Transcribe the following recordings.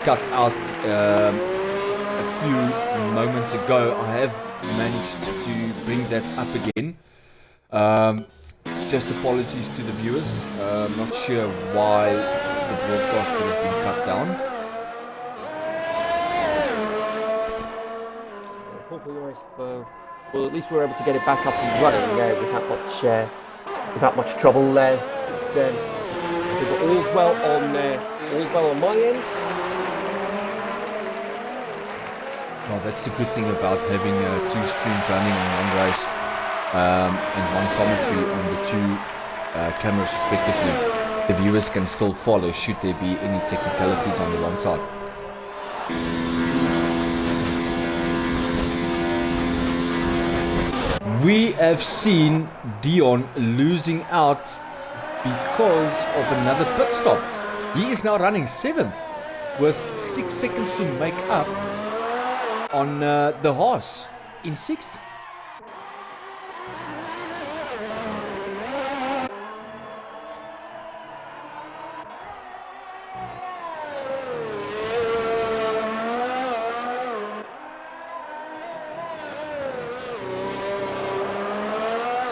cut out a few moments ago, I have managed to bring that up again. Just apologies to the viewers. I'm not sure why the broadcast has been cut down. Hopefully, well, at least we were able to get it back up and running without much trouble. All's well on my end. Well, that's the good thing about having two streams running in one race and one commentary on the two cameras respectively. The viewers can still follow should there be any technicalities on the one side. We have seen Dion losing out because of another pit stop. He is now running 7th with 6 seconds to make up on the horse in 6th.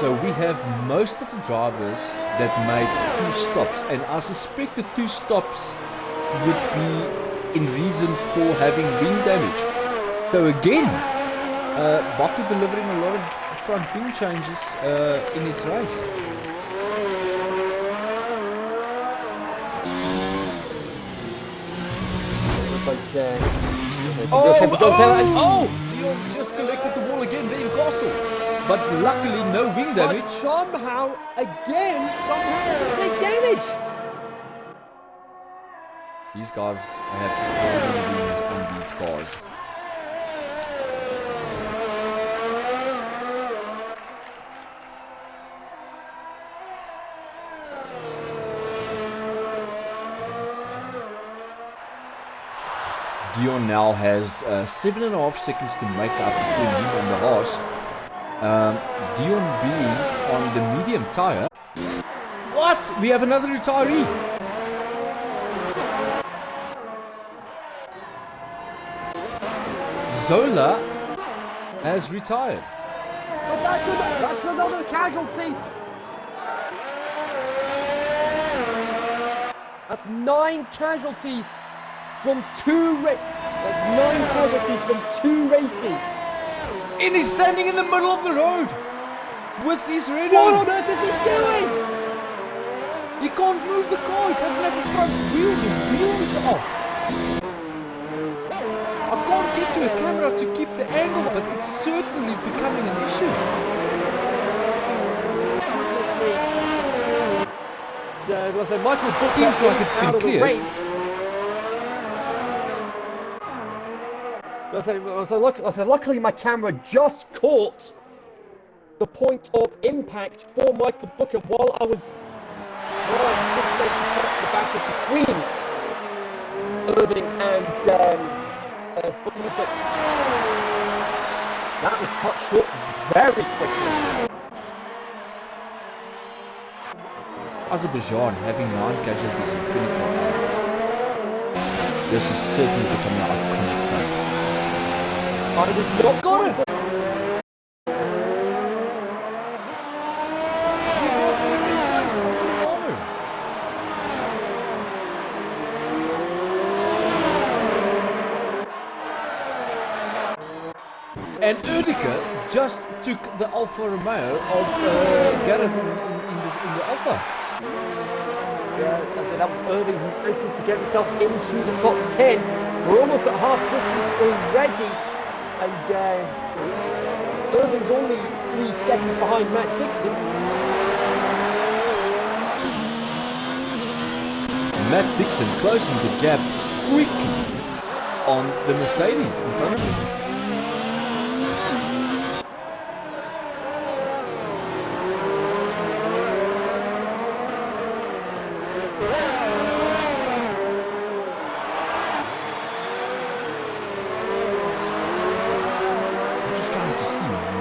So we have most of the drivers that made 2 stops, and I suspect the 2 stops would be in reason for having wing damage. So again, Baku delivering a lot of front wing changes in its race. Leon just collected the wall again there in Castle. But luckily no wing damage. But somehow, take damage. These guys have all wings on these cars. Dion now has 7.5 seconds to make up between him and the horse. Dion being on the medium tyre. What? We have another retiree. Zola has retired. But that's another casualty. That's 9 casualties from 2 races. And he's standing in the middle of the road with his radio. What on earth is he doing? He can't move the car. He doesn't have a front wheel. The wheel is off. I can't get to a camera to keep the angle, but it's certainly becoming an issue. Michael Booker seems like it's out been of the cleared. race. Luckily my camera just caught the point of impact for Michael Booker while I was the battle between Irving and Booker, but that was cut short very quickly. Azerbaijan having 9 casualties in 24 hours. This is certainly becoming an iconic track. I was not got it. And Erdika just took the Alfa Romeo of Gareth in the Alfa. Yeah, that was Irving who races to get himself into the top 10. We're almost at half distance already, and Irving's only 3 seconds behind Matt Dixon. Matt Dixon closing the gap quickly on the Mercedes in front of him.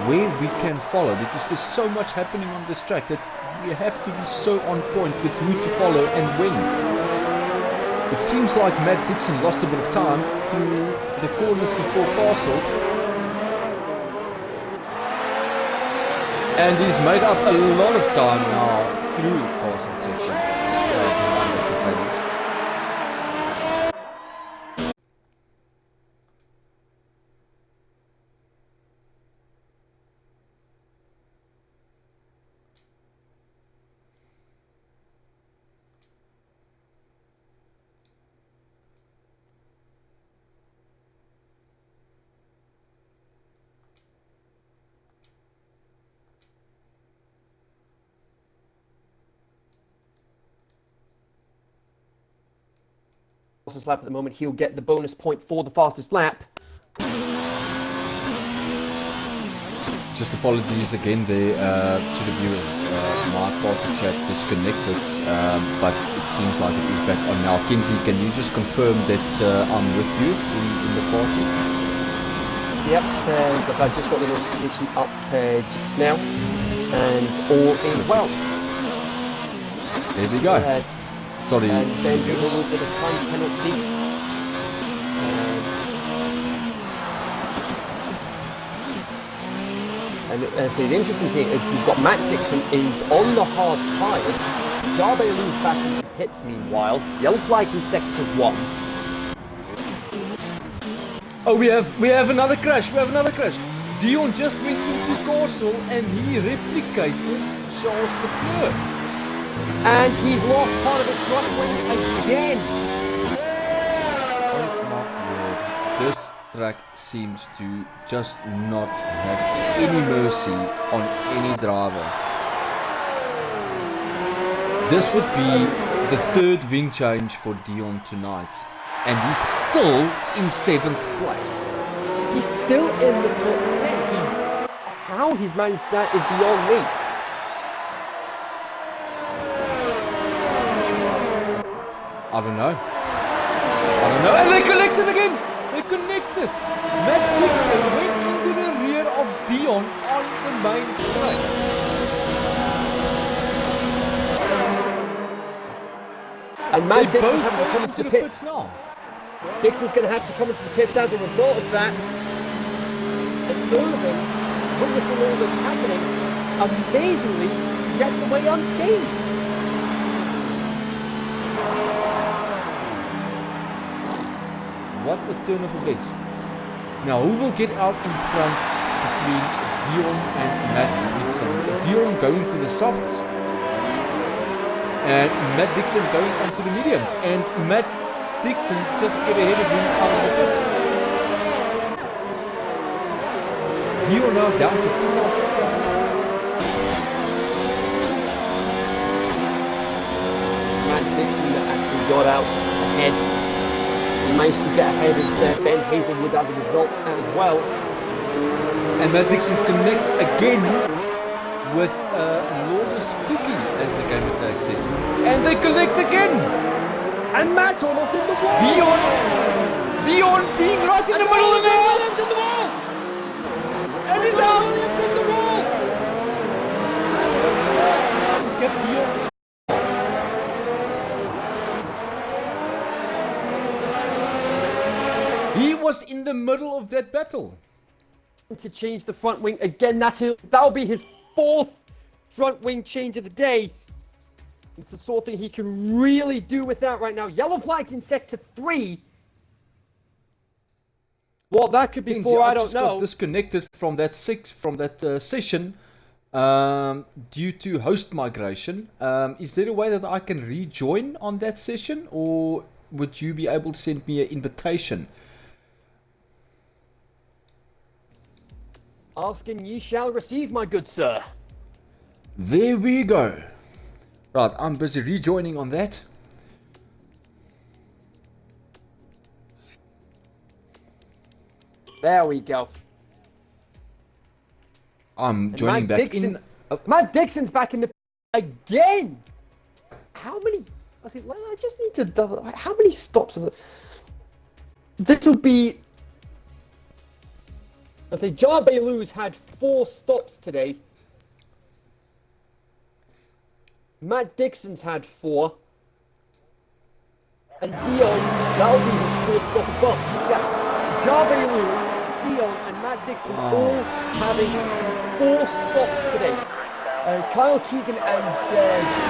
Where we can follow, because there's so much happening on this track that we have to be so on point with who to follow and when. It seems like Matt Dixon lost a bit of time through the corners before Castle. And he's made up a lot of time now through Castle's section. Behind the Mercedes. Lap at the moment, he'll get the bonus point for the fastest lap. Just apologies again there to the viewers. My party chat disconnected, but it seems like it is back on now. Kinsey, can you just confirm that I'm with you in the party? Yep, but I just got the notification up just now, and all is well. There we go. Sorry. And then a little bit of time penalty. And so the interesting thing is we've got Matt Dixon is on the hard tyres. Jarbe Lou's back into the pits meanwhile. Yellow flags in sector 1. Oh, we have another crash. We have another crash. Dion just went into Castle and he replicated Charles Leclerc. And he's lost part of his front wing again. Oh my word. This track seems to just not have any mercy on any driver. This would be the third wing change for Dion tonight. And he's still in 7th place. He's still in the top 10. How he's managed that is beyond me. I don't know. And they connected again! They connected! Matt Dixon went into the rear of Dion on the main straight. And Matt Dixon's having to come into into the pits now. Dixon's going to have to come into the pits as a result of that. And Irving, witnessing all this happening, amazingly gets away unscathed. What a turn of events. Now, who will get out in front between Dion and Matt Dixon? Dion going to the softs and Matt Dixon going onto the mediums. And Matt Dixon just get ahead of him out of the pits. Dion now down to 12 points. Matt Dixon actually got out ahead. He managed to get ahead of Ben Hazelwood as a result as well. And Matt Dixon connects again with Lawless Cookie, as the game attack says. And they connect again! And Matt's almost in the wall! Dion being right in the middle of the wall! Williams in the wall! And he's out! Williams in the wall! He's got Dion. He was in the middle of that battle. To change the front wing again, that'll be his 4th front wing change of the day. It's the sort of thing he can really do with that right now. Yellow flags in sector 3. What that could be for, I don't know. Got disconnected from that session due to host migration. Is there a way that I can rejoin on that session, or would you be able to send me an invitation? Asking ye shall receive, my good sir. There we go. Right, I'm busy rejoining on that. There we go. I'm joining back in. Matt Dixon's back in the again. How many? I just need to double. How many stops is it? This will be. John Bailou's had 4 stops today. Matt Dixon's had 4. And Dion, that'll be his fourth stop as well. Yeah, Jarvelu, Dion, and Matt Dixon all having 4 stops today. Kyle Keegan and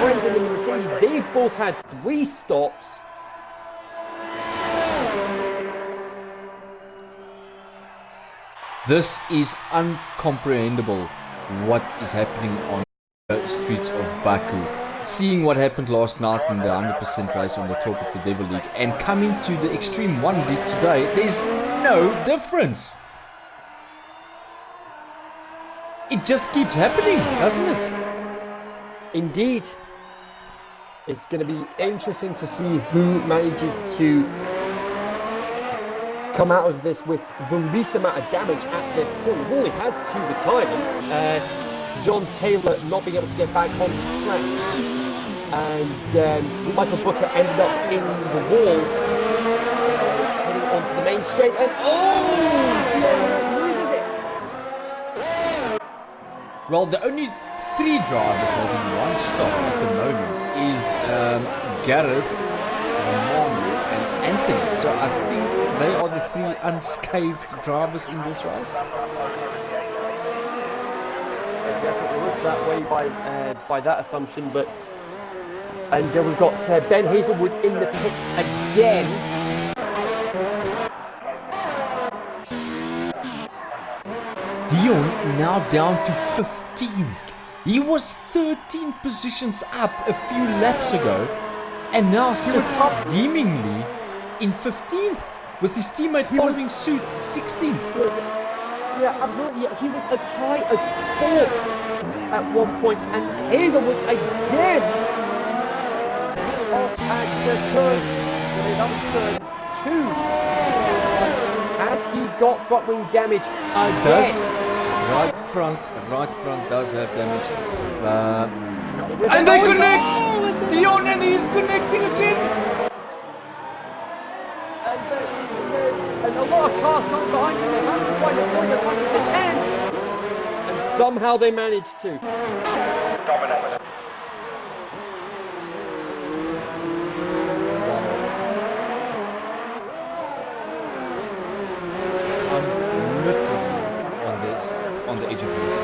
Brendan in the Mercedes, they've both had 3 stops. This is uncomprehendable what is happening on the streets of Baku. Seeing what happened last night in the 100% race on the top of the Devil League and coming to the Extreme 1 League today, there's no difference. It just keeps happening, doesn't it? Indeed. It's going to be interesting to see who manages to come out of this with the least amount of damage at this point. We've only had 2 retirements. John Taylor not being able to get back onto the track. And Michael Booker ended up in the wall, heading onto the main straight, and loses it. Well, the only 3 drivers having 1 stop at the moment is Gareth, Romano, and Anthony. So I think they are the 3 unscathed drivers in this race. It definitely looks that way by that assumption, but and we've got Ben Hazelwood in the pits again. Dion now down to 15. He was 13 positions up a few laps ago and now sits demingly in 15th with his teammate following suit 16th. Yeah, absolutely. He was as high as 4th at one point, and Hazelwood again off at turn 2 as he got front wing damage again. Right front does have damage. And they connect! Dion and he's connecting again! And a lot of cars coming behind him. They have to try to avoid as much as they can. And somehow they manage to. I'm literally on the edge of this.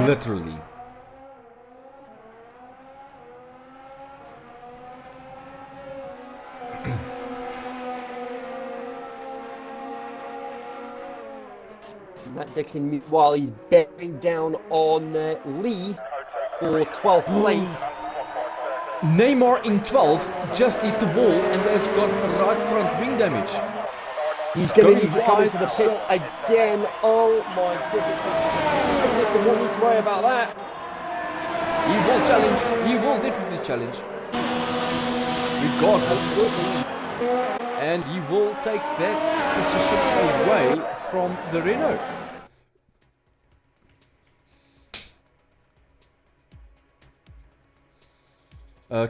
Literally. Matt Dixon, meanwhile, he's bearing down on Lee for 12th place. Neymar in 12th just hit the wall and has got right front wing damage. He's going to need to come into the pits again. Oh my goodness. Dixon won't need to worry about that. He will challenge. He will definitely challenge. Regardless. And he will take that position away from the Renault.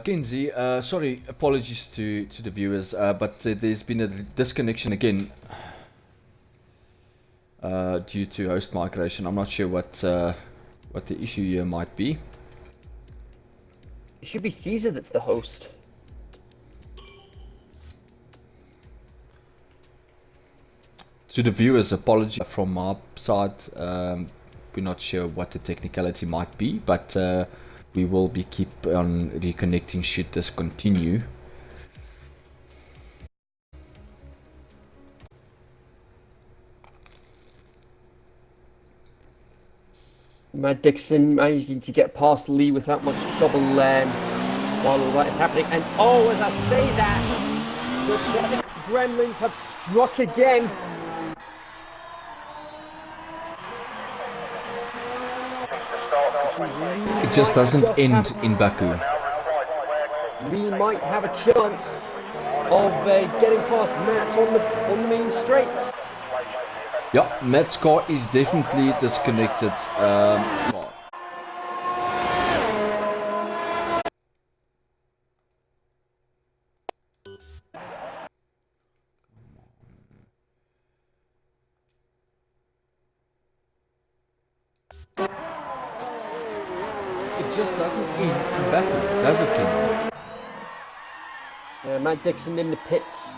Kenzie, sorry, apologies to the viewers, but there's been a disconnection again due to host migration. I'm not sure what the issue here might be. It should be Caesar that's the host. To the viewers, apology from my side. We're not sure what the technicality might be, but we will be keep on reconnecting should this continue. Matt Dixon managing to get past Lee without much trouble while all that is happening. And oh, as I say that, the Gremlins have struck again. It just doesn't end in Baku. We might have a chance of getting past Matt on the main straight. Yeah, Matt's car is definitely disconnected. It just doesn't end in Baku, does it, Ken? Matt Dixon in the pits.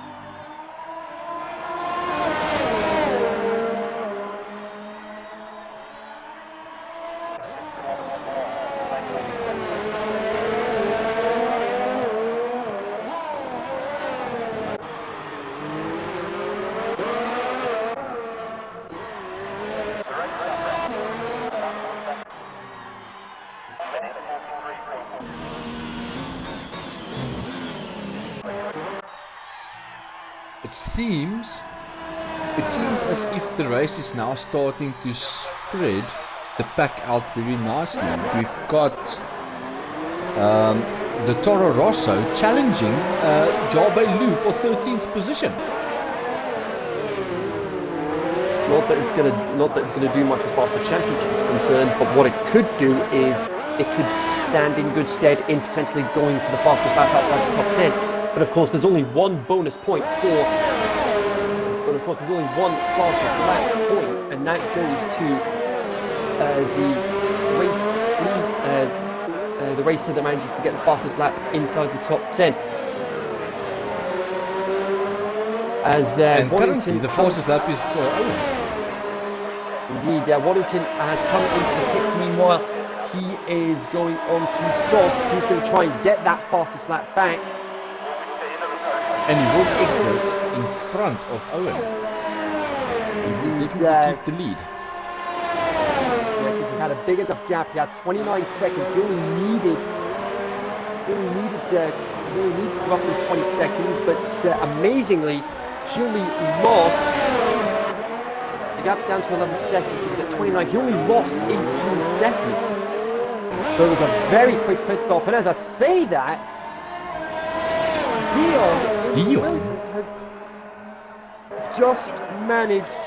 It seems as if the race is now starting to spread the pack out very nicely. We've got the Toro Rosso challenging Lu for 13th position. Not that it's gonna do much as far as the championship is concerned, but what it could do is it could stand in good stead in potentially going for the fastest lap outside the top 10. But of course, there's only one bonus point fastest lap point, and that goes to the racer that manages to get the fastest lap inside the top 10. As and currently the fastest lap is Owens. Indeed, Waddington has come into the pits. Meanwhile, he is going on to softs. He's going to try and get that fastest lap back. And he will exit in front of Owen. Indeed, keep the lead. Yeah, because he had a big enough gap. He had 29 seconds. He only needed roughly 20 seconds, but amazingly, he only lost. The gap's down to 11 seconds. He was at 29. He only lost 18 seconds. So it was a very quick pit stop. And as I say that, Dion Williams has just managed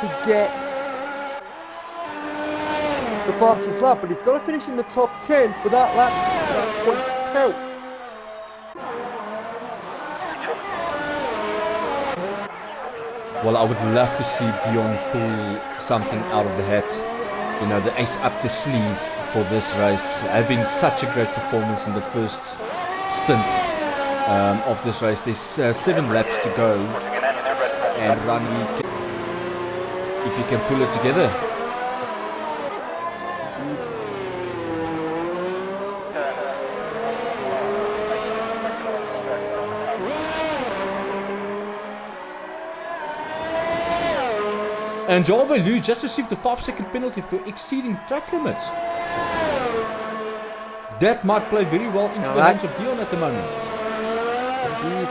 to get the fastest lap, but he's got to finish in the top 10 for that lap point to count. Well, I would love to see Dion pull something out of the hat, you know, the ace up the sleeve for this race, having such a great performance in the first stint of this race. There's 7 laps to go, and if you can pull it together. And Lu just received a 5-second penalty for exceeding track limits. That might play very well into the hands of Dion at the moment. Indeed.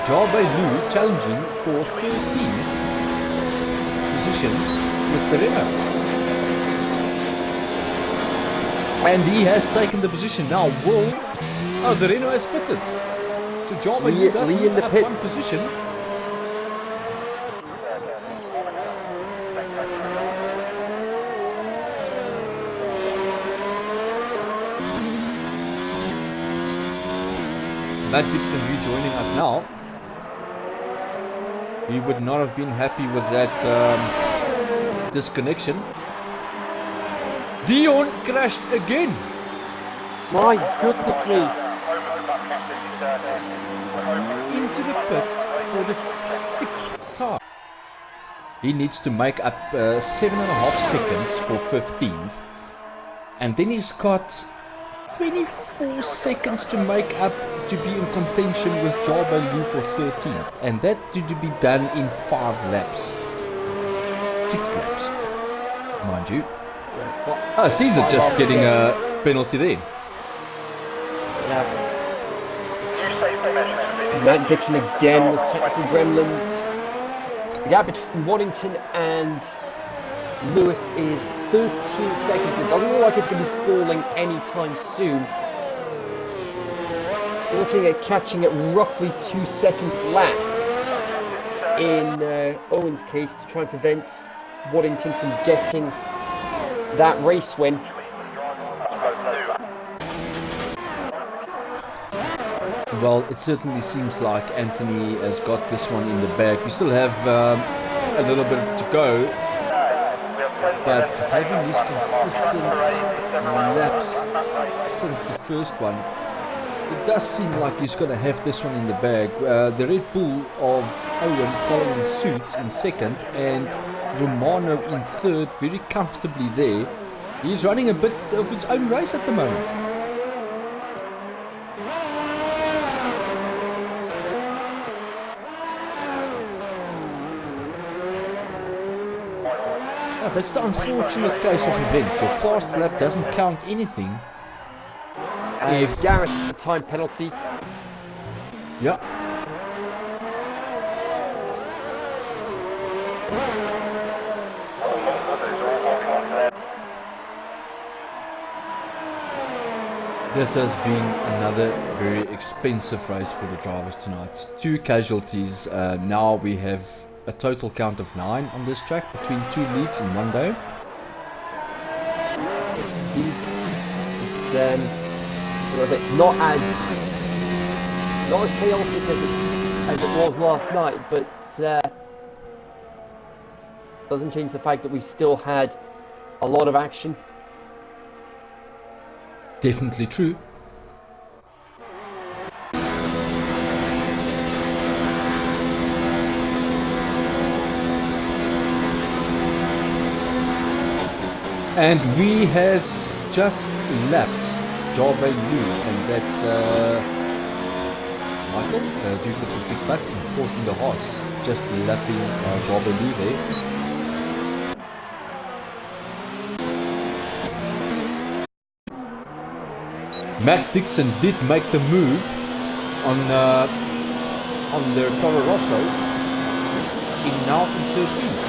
Lu challenging for 13th position with the Renault. And he has taken the position now. The Renault has pitted. So Lu does in the have pits. one position. Matt Dixon rejoining us now. He would not have been happy with that disconnection. Dion crashed again. My goodness me. Into the pits for the 6th time. He needs to make up 7.5 seconds for 15th. And then he's got 24 seconds to make up to be in contention with Lu for 13th. And that to be done in 5 laps. 6 laps, mind you. Caesar just getting a penalty there. Yeah. Matt Dixon again with technical gremlins. The gap between Waddington and Lewis is 13 seconds. It doesn't look like it's going to be falling anytime soon. We're looking at catching at roughly 2-second lap in Owen's case to try and prevent Waddington from getting that race win. Well, it certainly seems like Anthony has got this one in the bag. We still have a little bit to go, but having these consistent laps since the first one, it does seem like he's going to have this one in the bag. The Red Bull of Owen following suit in second, and Romano in third, very comfortably there. He's running a bit of his own race at the moment. Oh, that's the unfortunate case of event. Your fast lap doesn't count anything. If Gareth, a time penalty. Yeah. This has been another very expensive race for the drivers tonight. 2 casualties. Now we have a total count of 9 on this track between 2 leagues in one day. It's not as chaotic as it was last night, but doesn't change the fact that we still had a lot of action. Definitely true. And we has just lapped Java U, and that's Michael, due to the big back and fourth in the horse, just lapping Java U there. Matt Dixon did make the move on the Toro Rosso in now from 13th.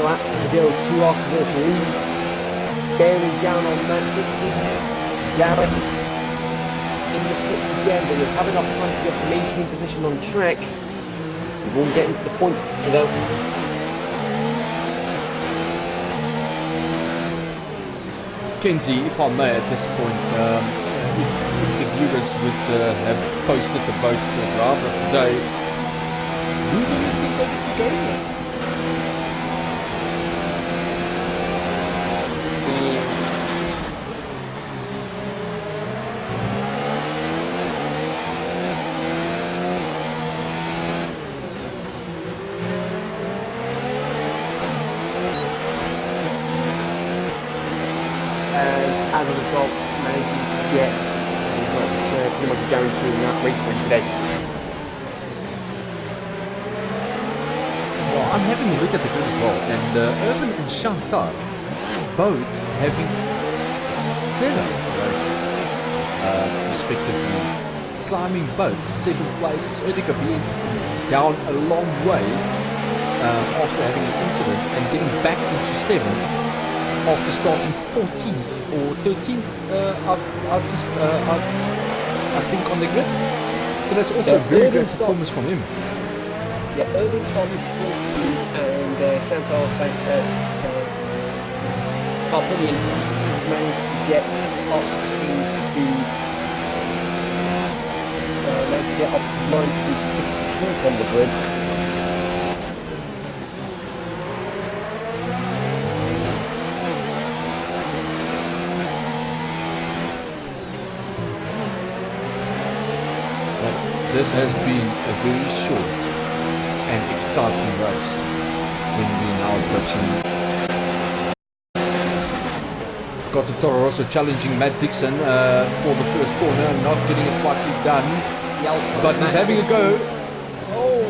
Laps to go, 2 after this lead. Bearing down on Matt Dixon. Gareth in the pits again, but we'll have enough time to get to maintain position on track. We won't get into the points though. Kenzie, if I may at this point, if the viewers would have posted the vote for driver of the day, who do you think they would be going with? As a result, managing to get results pretty much guaranteeing that race win today. Well, I'm having a look at the grid as well, and Irvin and Chantal both having stellar races, respectively, climbing both 7th places. Erdica being down a long way after having an incident and getting back into 7th after starting 14th or 13th, I think, on the grid. So that's also a very good performance from him. Yeah, Irving started 14th and Chantal Carpinian managed to get up to 16th on the grid. This has been a very short and exciting race when we're now approaching. Got the Toro Rosso challenging Matt Dixon for the first corner, not getting it quite done, but he's having a go. Oh,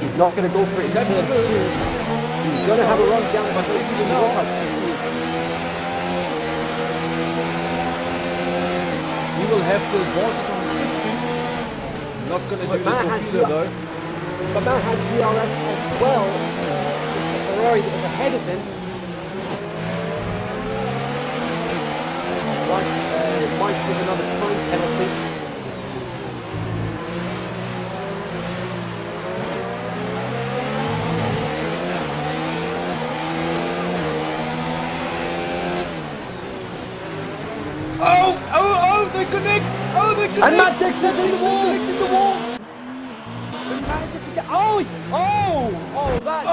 he's not going to go for it. He's going to have a run down, but he's not. will have the advantage on the slipstream. Not going to do the torpedo though. But Matt had DRS as well. The Ferrari that was ahead of him. Right, Mike with another time penalty. Oh, they connect! Oh, they connect! And Matt Dixon's in the wall! And manages to get... Oh, that's...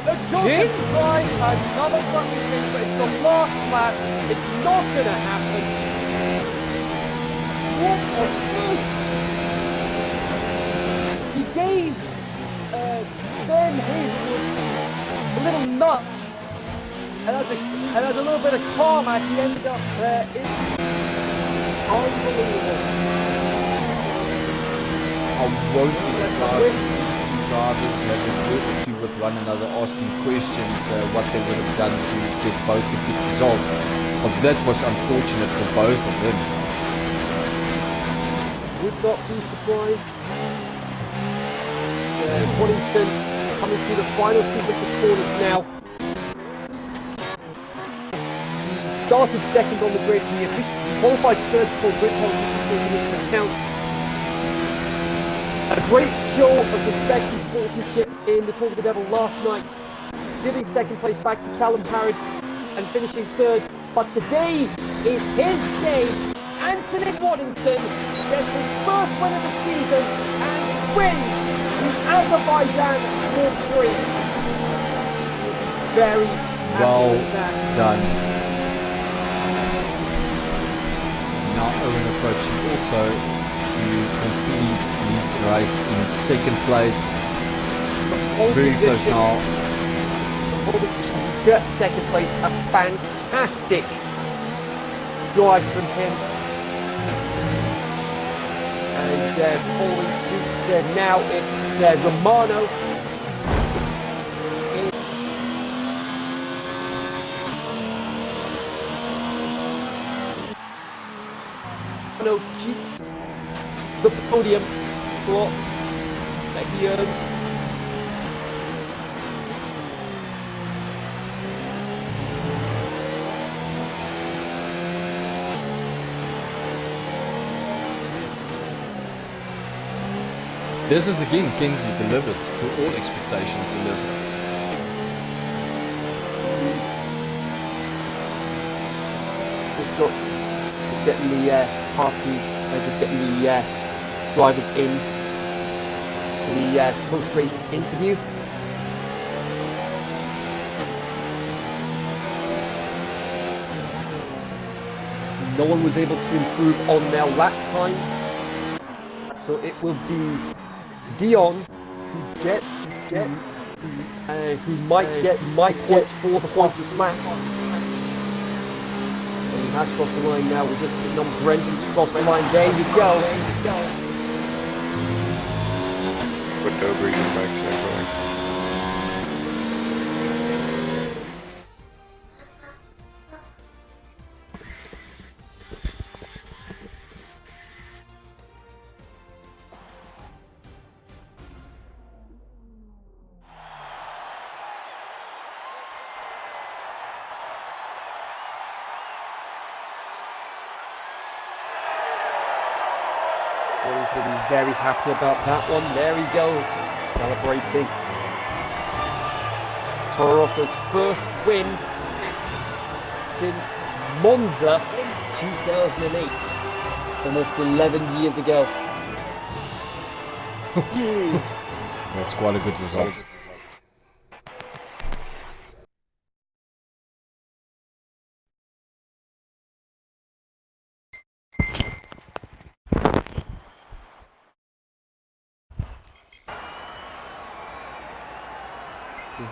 The short surprise, another fucking thing, but it's the last lap. It's not going to happen. What on earth? He gave Ben Hazelwood a little nudge. And there's a little bit of karma. He ended up in unbelievable. I won't be surprised if drivers have a word or two with one another asking questions what they would have done to get both a good result. But that was unfortunate for both of them. Would not be surprised. Waddington coming through the final sequence of corners now. Started second on the grid, he qualified third before grid policy taken into account. A great show of respect and sportsmanship in the Talk of the Devil last night, giving second place back to Callum Harrod and finishing third. But today is his day. Anthony Waddington gets his first win of the season and wins the Azerbaijan Grand Prix. Very happy Well with that. done. Now Owen approaching also to complete his race in second place. Very close now. Get second place, a fantastic drive from him. And following suit, now it's Romano. Keeps the podium slot that he earned. This is again Kingsley delivered to all expectations in this race. Just getting the party, just getting the drivers in the post-race interview. No one was able to improve on their lap time, so it will be Dion who might get for the points lap. And he has crossed the line now. We're just putting on Brent to cross the line. There you go. But Dobry's in back second. He's going to be very happy about that one. There he goes, celebrating. Toro Rosso's first win since Monza 2008, almost 11 years ago. That's quite a good result.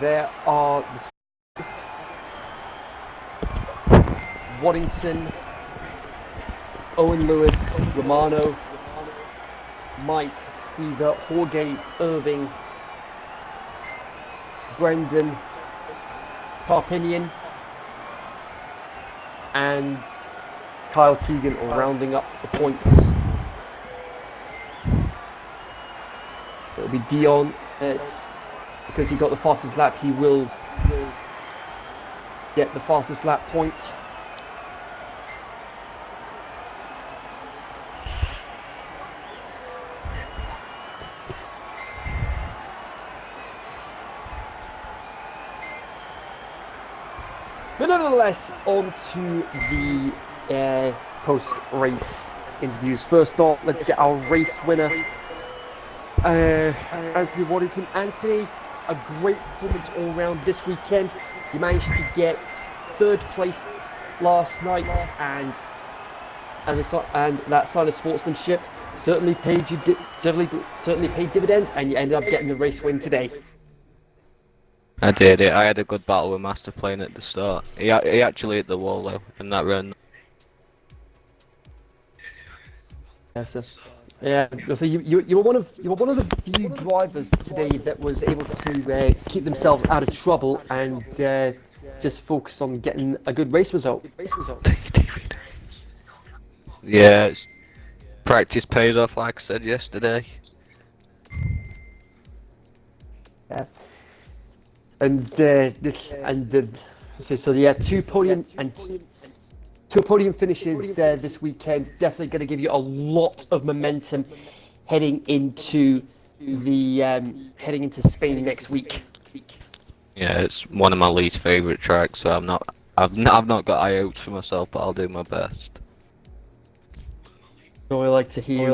There are the Waddington, Owen Lewis, Romano, Mike, Caesar, Jorge, Irving, Brendan, Carpinian, and Kyle Keegan rounding up the points. It'll be Dion. Because he got the fastest lap, he will get the fastest lap point. But nonetheless, on to the post-race interviews. First off, let's get our race winner, Anthony Waddington. Anthony, a great performance all round this weekend. You managed to get 3rd place last night, and that sign of sportsmanship certainly paid you certainly paid dividends, and you ended up getting the race win today. I did it. I had a good battle with Master Plane at the start. He actually hit the wall though in that run. Yes, yeah. So you were one of the few drivers today that was able to keep themselves out of trouble and just focus on getting a good race result. Yeah, practice pays off, like I said yesterday. Yeah. So yeah, two podium finishes this weekend. Definitely going to give you a lot of momentum heading into Spain next week. Yeah, it's one of my least favourite tracks, so I've not got high hopes for myself, but I'll do my best. So I like to hear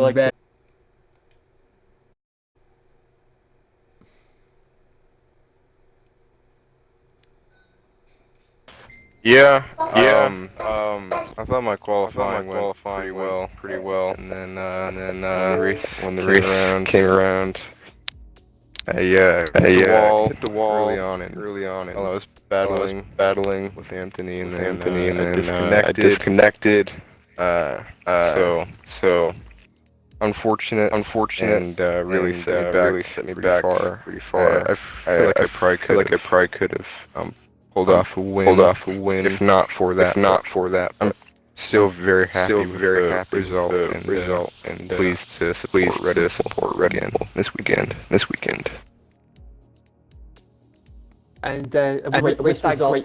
Yeah. I thought my qualifying went pretty well, and then when the race came around, I hit the wall early on it. While I was battling with Anthony, and then I disconnected. So unfortunate, and really set me back pretty far. I feel like I probably could have pulled off a win. If not for that, I'm still very happy with the result, and pleased to support Red Bull this weekend. And with that great race result, do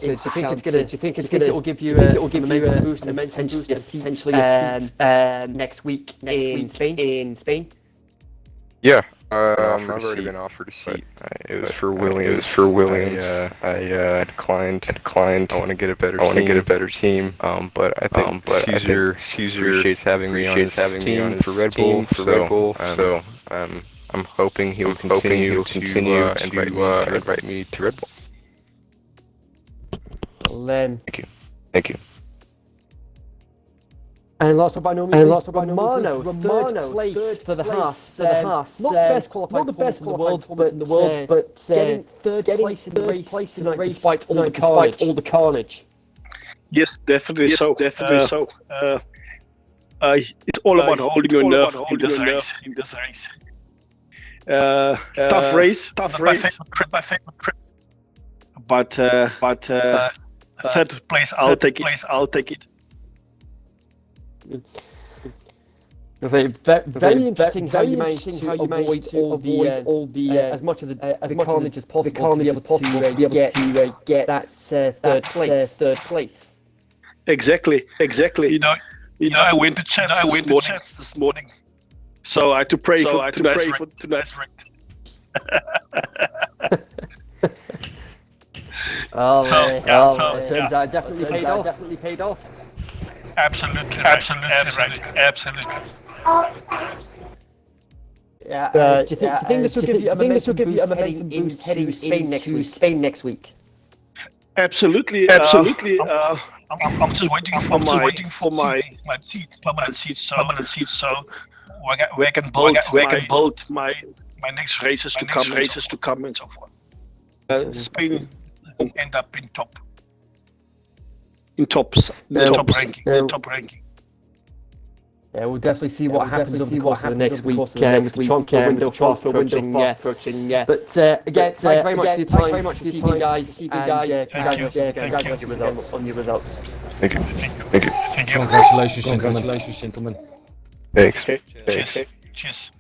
you think it will give you a momentum boost and potentially a seat next week in Spain? Yeah, I've already been offered a seat. It was for Williams. I declined. I want to get a better team. But I think Caesar appreciates having me on his team for Red Bull. So I'm hoping he will continue to invite me to Red Bull. Well, then, Thank you. And last but by no means, Romano, third place for the Haas. Not the best qualified performance in the world, but getting third place in the race tonight despite all the carnage. Yes, definitely so. It's all about holding your nerve in this race. Tough race. My favorite trip. But third place, I'll take it. Very interesting how you managed to avoid all the as much of the carnage as possible to be able to get that third place. Exactly. You know, I went to chats this morning, so I had to pray for tonight's race. It turns out it definitely paid off. Absolutely. Yeah. Do you think this will give you a momentum boost heading into Spain next week? Absolutely. I'm just waiting for my permanent seat. So where I can build my next races to come and so forth. Spain will end up in top ranking. Yeah, we'll definitely see what happens over the course of the next week with the transfer window fast approaching. But again, thanks very much for your time. Thanks very much for your time, guys. Congratulations on your results. Thank you. Thank you. Thank you. Congratulations, gentlemen. Thanks. Okay. Thanks. Cheers.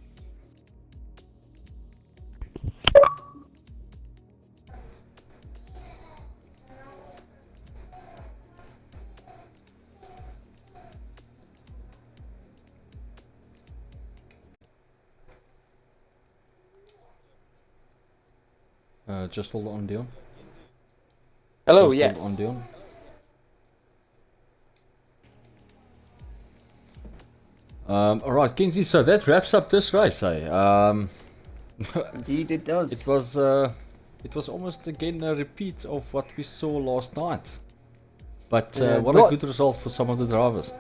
Just hold on, Dion. Hello, Just yes. hold on, Dion. Alright, Kinsey, so that wraps up this race, eh? Indeed it does. It was almost again a repeat of what we saw last night. But what a good result for some of the drivers.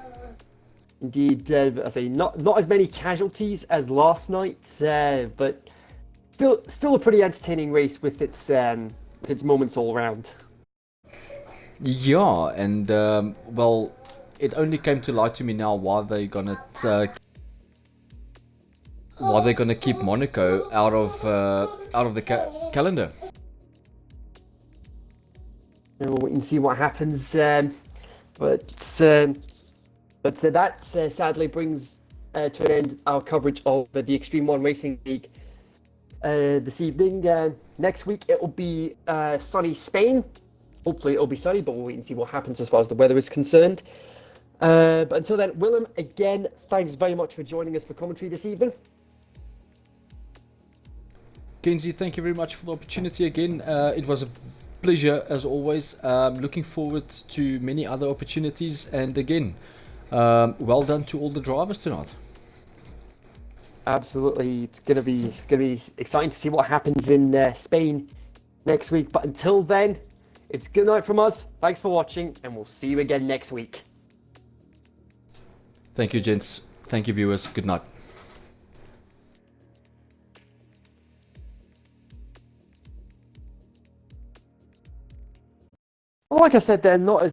Indeed, I say not as many casualties as last night, but still a pretty entertaining race with its moments all around. Yeah, and well, it only came to light to me now why they're gonna keep Monaco out of the calendar. And we'll wait and see what happens. But that sadly brings to an end our coverage of the Extreme One Racing League this evening. Next week it will be sunny Spain. Hopefully it'll be sunny, but we'll wait and see what happens as far as the weather is concerned. But until then, Willem, again, thanks very much for joining us for commentary this evening. Kenzie, thank you very much for the opportunity again. It was a pleasure as always. Looking forward to many other opportunities, and again, well done to all the drivers tonight. Absolutely, it's gonna be exciting to see what happens in Spain next week. But until then, it's good night from us. Thanks for watching, and we'll see you again next week. Thank you, gents. Thank you, viewers. Good night. Well, like I said, they're not as